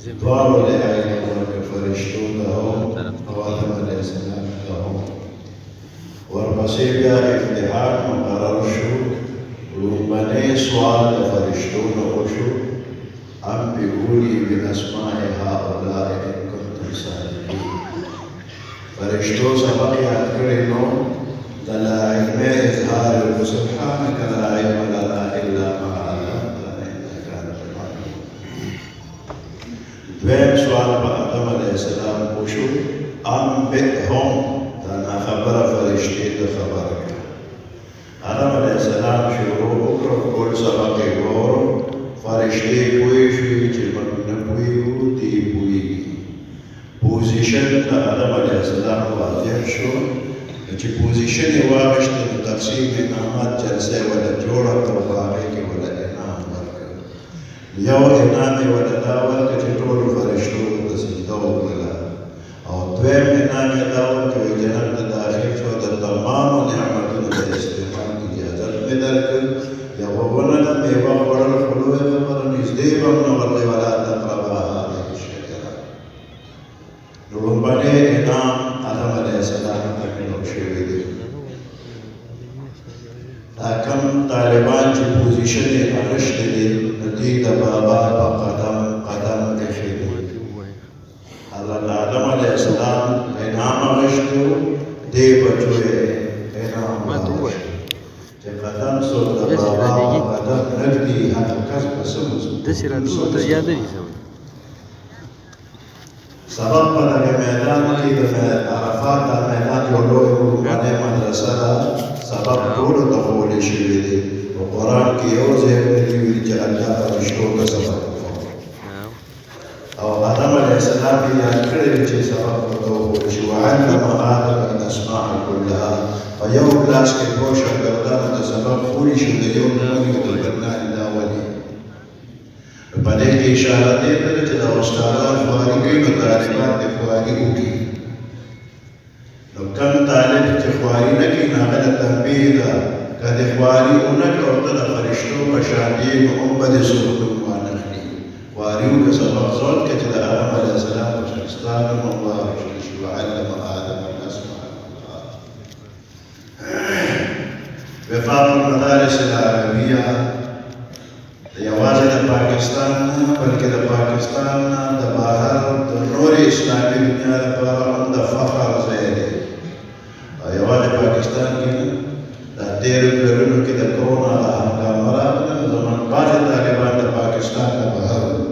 دواړو له ورکه فرشتو ته او آدم علیه السلام ته ورپسې بیا امتحان مقرر شو. لومړنی سوال د فرشتو نه وشو، انبئوني باسماء هؤلاء ان کنتم صادقین. فرشتو سبق یاد کړی نو د لا علم اظهار سبحانک لا علم لنا الا ما علمتنا انک انت العلیم. دویم سوال په آدم علیه السلام وشو، انبئهم دا ناخبره فرشتې ته خبره کړه. آدم علیه السلام شروع وکړو، ټول سبق یې وورو. فرشتې پوه شوې چې موږ نه پوهېږو، دوی پوهېږي. پوزیشن د آدم علیه السلام واضح شو. چې پوزیشن یې واخیسته نو تقسیم انعامات جلسه یې ورته جوړه کړه، په هغې کې ورته انعام ورکړ. یو انعام یې ورته دا ورکړه چې ټولو فرشتو ورته سجده وکړله، او دویم انعام یې دا ورکړ چې جنت ته داخل شو، د تمامو نعمتونو د استعمال اجازت مې درکړ. یوه ونه ده میوه خوړل خو لویه خبره نږدې به هم نه ورته ولا تقربا هذه الشجره. نو لومړنی انعام آدم علیه السلام ته مېلو شوی دی. دا کم طالبان چې پوزیشن یې اخیستی دی، نو دوی د بابا په قدم قدم ایښی دی. حضرت آدم علیه السلام انعام اخیستی و، دې بچو یې انعام واخیستی چې قدم څوک د بابا په قدم نه ږدي، هغه کس به څه سبب په دغه میدان کې د عرفات دا میدان یو لوی لومړنۍ مدرسه ده. سبب ټولو ته ښوولی شوي دی. په قرآن کې یو ځای ورته ویلي چې الله فرشتو ته سبق وښود، او آدم علیه السلام یې یاد کړی دی چې سبق ورته وښودل شي. وعلم آدم الاسماء کلها. په یو کلاس کې دوه شاګردانو ته سبق ښوولی شو، د یو نومي او د بل نارینه دا ولي. په دې کې اشاره دې ته ده چې دا استادان خواري کوي، نو طالبان دې خواري وکړي. نو کم طالب چې خواري نه کوي، نو هغه ته تنبیه ده، که دې خواري ونه کړه او ته د فرشتو په شان یې، نو هم به دې څوک نوم وانخلي. خواري وکړه، سبق زده کړه چې د آدم علیه السلام په شان ستا نوم هم واخیستل شي. وعلم آدم الاسماء كلها. وفاق المدارس العربیه یوازې د پاکستان نه، بلکې د پاکستان نه د بهر د نورې اسلامي دنیا لپاره هم د فخر ځای دی. او یوازې پاکستان کې نه، دا تېرو کلونو کې د کرونا دا هنګامه راغله، نو زموږ بعضې طالبان د پاکستان نه بهر وو.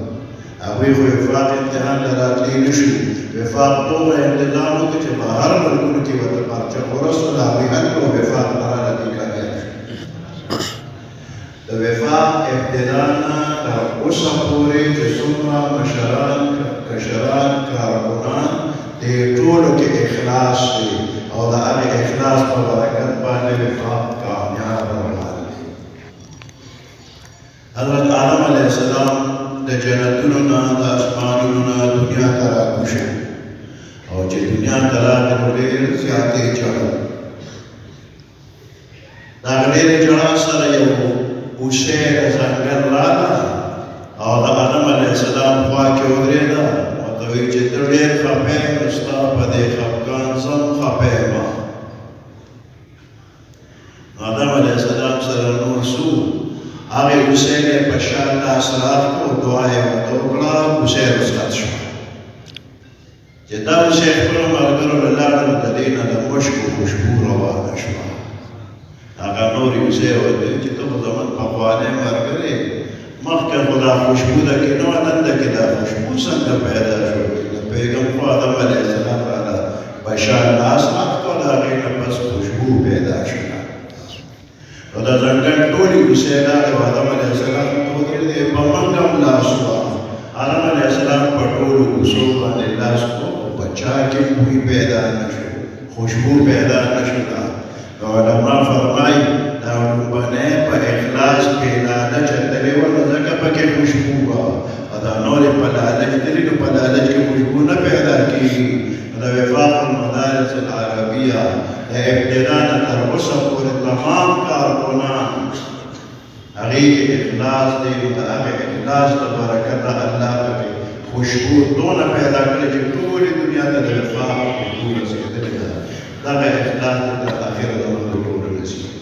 هغوی خو وفاق امتحان ته راتلی نه شو. وفاق دومره انتظام وکړو چې په هر ملکونو کې ورته پرچه ورسول، هغوی هلته وفاق ته راغلي کامیاب شو. د وفاق ابتدا نه تر اوسه پورې چې څومره مشران کشران کارکونان دې ټولو کې اخلاص دی، او د هغې اخلاص په برکت باندې وفاق کامیاب روان دی. حضرت آدم علیه السلام د جنتونو نه د اسمانونو نه دنیا ته راکوز شو، او چې دنیا ته راغی نو ډېر زیاتې ژړل. د هغه ډېرې ژړا سره یو اوښۍ د ځنګل راغله، او د آدم علیه السلام خوا کې ودرېده. ورته ویل چې ته ډېر خفه یې، نو ستا په دې خفګان زه هم خفه یم. آدم علیه السلام سره نور څه وو، هغې اوښۍ یې په شا لاس راغ کړو، دعا یې ورته وکړه، اوښۍ رخصت شوه. چې دا اوښۍ خپلو ملګرو له لاړه، نو د دې نه د مشکو خوشبو روانه شوه. هغه نورې اوښۍ ورته ویل چې ته خو زموږ پخوانی ملګری یې، مخکې خو دا خوشبو دکې نه وه، نن دکې دا خوشبو څنګه پیدا شوه؟ د پیغمبر آدم علیه السلام راله په شا لاس راغ کړو، د هغې نه پس خوشبو پیدا شوه. نو د ځنګل ټولې اوښۍ راغلې، آدم علیه السلام ته ودرېدې، په منډه هم لاس وواهه. آدم علیه السلام په ټولو اوښو باندې لاس کړو، په چا کې بوی پیدا نه شو، خوشبو پیدا نه شوه. نو علما فرمایي دا لومړنی په اخلاص کې لالچ تللې وه، نو ځکه پکې خوشبو وه. او دا نورې په لالچ تللي، نو په لالچ کې خوشبو نه پیدا کېږي. نو د وفاق المدارس العربیه د ابتدا نه تر اوسه پورې تمام کارکنان هغې کې اخلاص دی، نو د هغې اخلاص د برکته الله پکې خوشبو دونه پیدا کړی چې ټولې دنیا ته د وفا او ټول رسېدلې ده. دغه اخلاق د آخرت د ټولو نصیب